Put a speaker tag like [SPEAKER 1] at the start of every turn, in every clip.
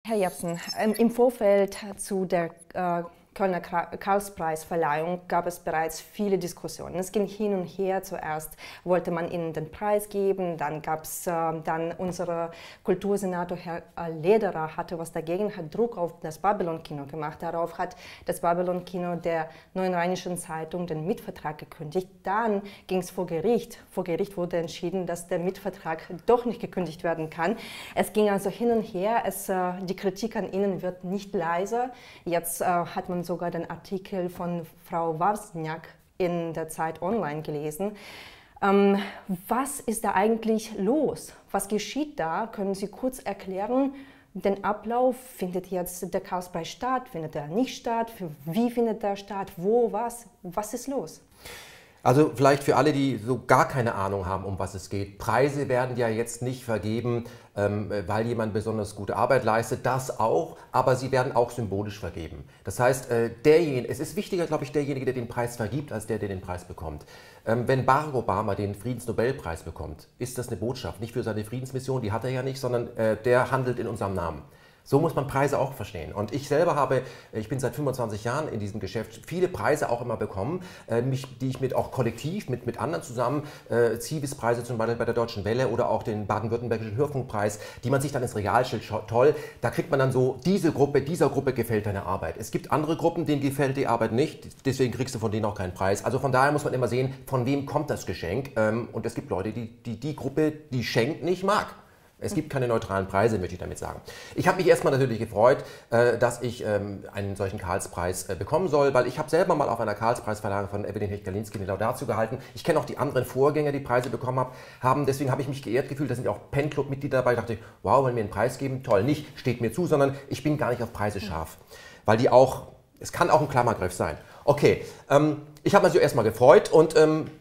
[SPEAKER 1] Herr Jebsen, im Vorfeld zu der Kölner Karlspreisverleihung gab es bereits viele Diskussionen. Es ging hin und her. Zuerst wollte man ihnen den Preis geben, dann gab es dann unser Kultursenator Herr Lederer hatte was dagegen, hat Druck auf das Babylon-Kino gemacht. Darauf hat das Babylon-Kino der Neuen Rheinischen Zeitung den Mietvertrag gekündigt. Dann ging es vor Gericht. Vor Gericht wurde entschieden, dass der Mietvertrag doch nicht gekündigt werden kann. Es ging also hin und her. Die Kritik an ihnen wird nicht leiser. Jetzt hat man sogar den Artikel von Frau Wawrzyniak in der Zeit Online gelesen. Was ist da eigentlich los? Was geschieht da? Können Sie kurz erklären, den Ablauf? Findet jetzt der Karlspreis statt? Findet er nicht statt? Wie findet er statt? Wo? Was? Was ist los?
[SPEAKER 2] Also vielleicht für alle, die so gar keine Ahnung haben, um was es geht. Preise werden ja jetzt nicht vergeben, weil jemand besonders gute Arbeit leistet, das auch, aber sie werden auch symbolisch vergeben. Das heißt, es ist wichtiger, glaube ich, derjenige, der den Preis vergibt, als der den Preis bekommt. Wenn Barack Obama den Friedensnobelpreis bekommt, ist das eine Botschaft, nicht für seine Friedensmission, die hat er ja nicht, sondern der handelt in unserem Namen. So muss man Preise auch verstehen. Und ich selber ich bin seit 25 Jahren in diesem Geschäft, viele Preise auch immer bekommen, die ich auch kollektiv mit anderen zusammen, Zivis-Preise zum Beispiel bei der Deutschen Welle oder auch den baden-württembergischen Hörfunkpreis, die man sich dann ins Regal stellt, toll, da kriegt man dann so, dieser Gruppe gefällt deine Arbeit. Es gibt andere Gruppen, denen gefällt die Arbeit nicht, deswegen kriegst du von denen auch keinen Preis. Also von daher muss man immer sehen, von wem kommt das Geschenk. Und es gibt Leute, die Gruppe, die schenkt, nicht mag. Es gibt keine neutralen Preise, möchte ich damit sagen. Ich habe mich erstmal natürlich gefreut, dass ich einen solchen Karlspreis bekommen soll, weil ich habe selber mal auf einer Karlspreisverleihung von Evelyn Hecht-Galinski eine Laudatio gehalten. Ich kenne auch die anderen Vorgänger, die Preise bekommen haben. Deswegen habe ich mich geehrt gefühlt. Da sind ja auch Pen-Club-Mitglieder dabei. Ich dachte, wow, wollen wir einen Preis geben? Toll, nicht, steht mir zu, sondern ich bin gar nicht auf Preise scharf. Weil es kann auch ein Klammergriff sein. Okay, ich habe mich so erstmal gefreut und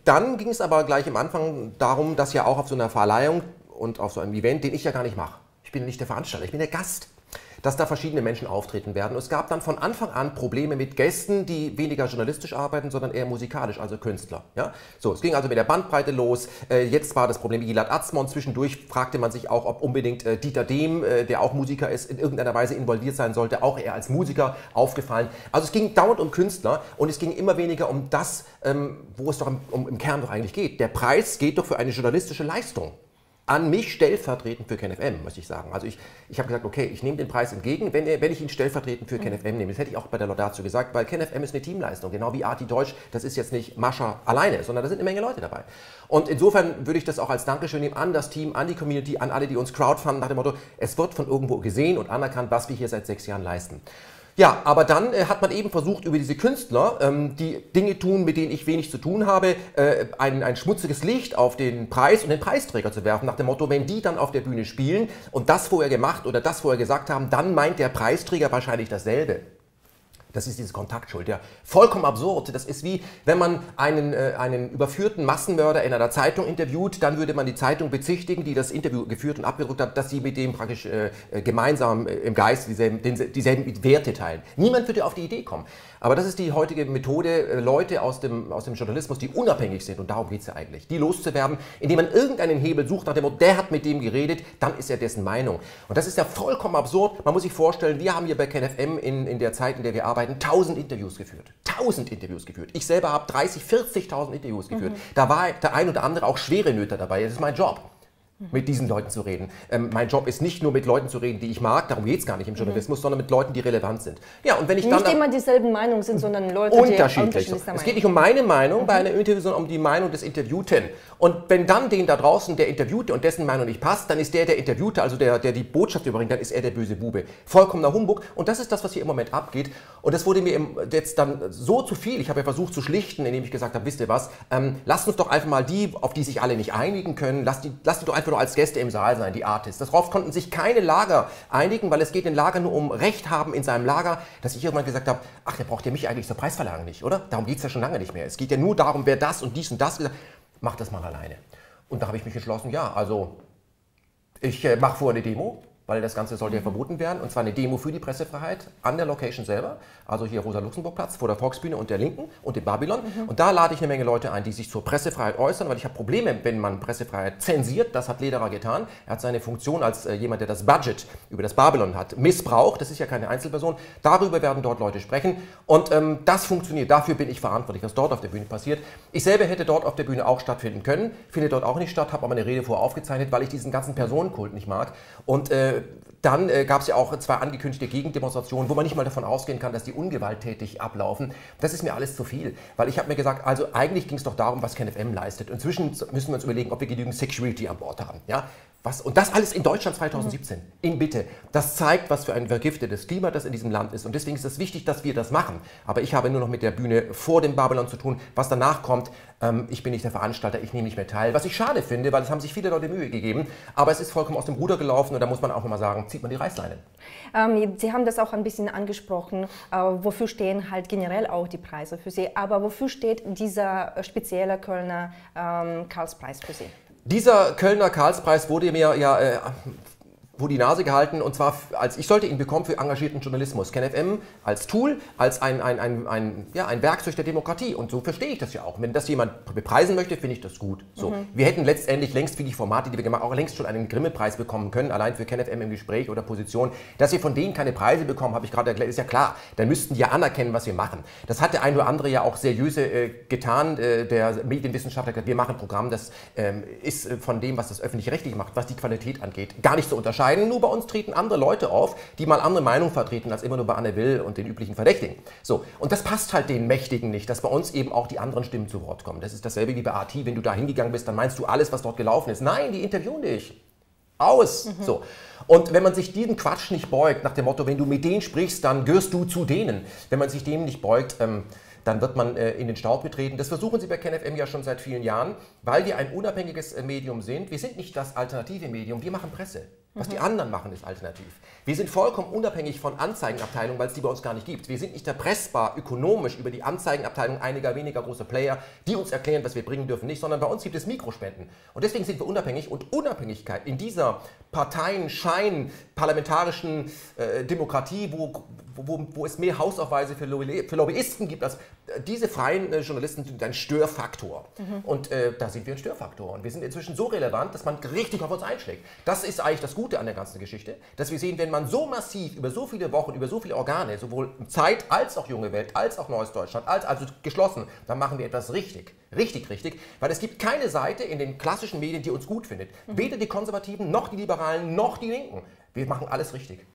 [SPEAKER 2] dann ging es aber gleich am Anfang darum, dass ja auch auf so einer Verleihung und auf so einem Event, den ich ja gar nicht mache. Ich bin nicht der Veranstalter, ich bin der Gast. Dass da verschiedene Menschen auftreten werden. Und es gab dann von Anfang an Probleme mit Gästen, die weniger journalistisch arbeiten, sondern eher musikalisch, also Künstler. Ja? So, es ging also mit der Bandbreite los. Jetzt war das Problem Gilad Atzmon. Zwischendurch fragte man sich auch, ob unbedingt Dieter Dehm, der auch Musiker ist, in irgendeiner Weise involviert sein sollte, auch eher als Musiker aufgefallen. Also es ging dauernd um Künstler und es ging immer weniger um das, wo es doch im Kern doch eigentlich geht. Der Preis geht doch für eine journalistische Leistung. An mich stellvertretend für Ken FM, muss ich sagen. Also ich habe gesagt, okay, ich nehme den Preis entgegen, wenn ich ihn stellvertretend für Ken FM nehme. Das hätte ich auch bei der Laudatio gesagt, weil Ken FM ist eine Teamleistung, genau wie Arti Deutsch. Das ist jetzt nicht Mascha alleine, sondern da sind eine Menge Leute dabei. Und insofern würde ich das auch als Dankeschön nehmen an das Team, an die Community, an alle, die uns crowdfunden, nach dem Motto, es wird von irgendwo gesehen und anerkannt, was wir hier seit 6 Jahren leisten. Ja, aber dann hat man eben versucht, über diese Künstler, die Dinge tun, mit denen ich wenig zu tun habe, ein schmutziges Licht auf den Preis und den Preisträger zu werfen, nach dem Motto, wenn die dann auf der Bühne spielen und das vorher gemacht oder das vorher gesagt haben, dann meint der Preisträger wahrscheinlich dasselbe. Das ist dieses Kontaktschuld, ja. Vollkommen absurd. Das ist wie, wenn man einen überführten Massenmörder in einer Zeitung interviewt, dann würde man die Zeitung bezichtigen, die das Interview geführt und abgedruckt hat, dass sie mit dem praktisch gemeinsam im Geist dieselben Werte teilen. Niemand würde auf die Idee kommen. Aber das ist die heutige Methode, Leute aus dem Journalismus, die unabhängig sind, und darum geht es ja eigentlich, die loszuwerden, indem man irgendeinen Hebel sucht, nach dem Motto, der hat mit dem geredet, dann ist er dessen Meinung. Und das ist ja vollkommen absurd. Man muss sich vorstellen, wir haben hier bei Ken FM in der Zeit, in der wir arbeiten, 1000 Interviews geführt. 1000 Interviews geführt. Ich selber habe 30.000, 40.000 Interviews geführt. Da war der ein oder andere auch schwere Nöter dabei. Das ist mein Job, mit diesen Leuten zu reden. Mein Job ist nicht nur mit Leuten zu reden, die ich mag, darum geht es gar nicht im Journalismus, sondern mit Leuten, die relevant sind. Ja, und wenn ich
[SPEAKER 1] nicht immer dieselben Meinungen sind, sondern Leute, die unterschiedlich sind.
[SPEAKER 2] Es geht nicht um meine Meinung bei einem Interview, sondern um die Meinung des Interviewten. Und wenn dann den da draußen, der Interviewte und dessen Meinung nicht passt, dann ist der Interviewte, also der die Botschaft überbringt, dann ist er der böse Bube. Vollkommener Humbug. Und das ist das, was hier im Moment abgeht. Und das wurde mir jetzt dann so zu viel. Ich habe ja versucht zu schlichten, indem ich gesagt habe, wisst ihr was, lasst uns doch einfach mal die, auf die sich alle nicht einigen können, lasst die doch einfach nur als Gäste im Saal sein, die Artists. Darauf konnten sich keine Lager einigen, weil es geht in Lager nur um Recht haben in seinem Lager, dass ich irgendwann gesagt habe, ach, der braucht ja mich eigentlich zur Preisverleihung nicht, oder? Darum geht es ja schon lange nicht mehr. Es geht ja nur darum, wer das und dies und das gesagt hat. Mach das mal alleine. Und da habe ich mich entschlossen, ja, also ich mache vorher eine Demo, weil das Ganze sollte ja verboten werden, und zwar eine Demo für die Pressefreiheit an der Location selber, also hier Rosa-Luxemburg-Platz vor der Volksbühne und der Linken und dem Babylon. Und da lade ich eine Menge Leute ein, die sich zur Pressefreiheit äußern, weil ich habe Probleme, wenn man Pressefreiheit zensiert. Das hat Lederer getan. Er hat seine Funktion als jemand, der das Budget über das Babylon hat, missbraucht. Das ist ja keine Einzelperson. Darüber werden dort Leute sprechen, und das funktioniert. Dafür bin ich verantwortlich, was dort auf der Bühne passiert. Ich selber hätte dort auf der Bühne auch stattfinden können, findet dort auch nicht statt, habe aber eine Rede vorher aufgezeichnet, weil ich diesen ganzen Personenkult nicht mag. Und dann gab es ja auch 2 angekündigte Gegendemonstrationen, wo man nicht mal davon ausgehen kann, dass die ungewalttätig ablaufen. Das ist mir alles zu viel, weil ich habe mir gesagt, also eigentlich ging es doch darum, was KenFM leistet. Inzwischen müssen wir uns überlegen, ob wir genügend Security an Bord haben. Ja? Und das alles in Deutschland 2017. In Bitte. Das zeigt, was für ein vergiftetes Klima das in diesem Land ist. Und deswegen ist es wichtig, dass wir das machen. Aber ich habe nur noch mit der Bühne vor dem Babylon zu tun. Was danach kommt, ich bin nicht der Veranstalter, ich nehme nicht mehr teil. Was ich schade finde, weil es haben sich viele Leute Mühe gegeben. Aber es ist vollkommen aus dem Ruder gelaufen, und da muss man auch immer sagen, zieht man die Reißleine.
[SPEAKER 1] Sie haben das auch ein bisschen angesprochen. Wofür stehen halt generell auch die Preise für Sie? Aber wofür steht dieser spezielle Kölner Karlspreis für Sie?
[SPEAKER 2] Dieser Kölner Karlspreis wurde mir ja vor die Nase gehalten, und zwar, als ich sollte ihn bekommen für engagierten Journalismus. KenFM als Tool, als ein Werkzeug der Demokratie, und so verstehe ich das ja auch. Wenn das jemand bepreisen möchte, finde ich das gut. So. Wir hätten letztendlich längst für die Formate, die wir gemacht haben, auch längst schon einen Grimme-Preis bekommen können, allein für KenFM im Gespräch oder Position. Dass wir von denen keine Preise bekommen, habe ich gerade erklärt, ist ja klar. Dann müssten die ja anerkennen, was wir machen. Das hat der ein oder andere ja auch seriöse getan. Der Medienwissenschaftler hat gesagt, wir machen ein Programm, das ist von dem, was das Öffentlich-Rechtliche macht, was die Qualität angeht, gar nicht zu unterscheiden. Nur bei uns treten andere Leute auf, die mal andere Meinungen vertreten als immer nur bei Anne Will und den üblichen Verdächtigen. So, und das passt halt den Mächtigen nicht, dass bei uns eben auch die anderen Stimmen zu Wort kommen. Das ist dasselbe wie bei AT. Wenn du da hingegangen bist, dann meinst du alles, was dort gelaufen ist. Nein, die interviewen dich. Aus. So. Und wenn man sich diesen Quatsch nicht beugt, nach dem Motto, wenn du mit denen sprichst, dann gehörst du zu denen. Wenn man sich dem nicht beugt, dann wird man in den Staub getreten. Das versuchen sie bei KenFM ja schon seit vielen Jahren, weil wir ein unabhängiges Medium sind. Wir sind nicht das alternative Medium, wir machen Presse. Was die anderen machen, ist alternativ. Wir sind vollkommen unabhängig von Anzeigenabteilungen, weil es die bei uns gar nicht gibt. Wir sind nicht erpressbar ökonomisch über die Anzeigenabteilung einiger weniger großer Player, die uns erklären, was wir bringen dürfen, nicht, sondern bei uns gibt es Mikrospenden. Und deswegen sind wir unabhängig, und Unabhängigkeit in dieser Parteien-Schein-parlamentarischen Demokratie, wo es mehr Hausaufweise für Lobbyisten gibt, als diese freien Journalisten sind ein Störfaktor. Und da sind wir ein Störfaktor. Und wir sind inzwischen so relevant, dass man richtig auf uns einschlägt. Das ist eigentlich das Gute an der ganzen Geschichte, dass wir sehen, wenn man so massiv über so viele Wochen, über so viele Organe, sowohl Zeit als auch Junge Welt, als auch Neues Deutschland, also geschlossen, dann machen wir etwas richtig. Richtig, weil es gibt keine Seite in den klassischen Medien, die uns gut findet. Weder die Konservativen, noch die Liberalen, noch die Linken. Wir machen alles richtig.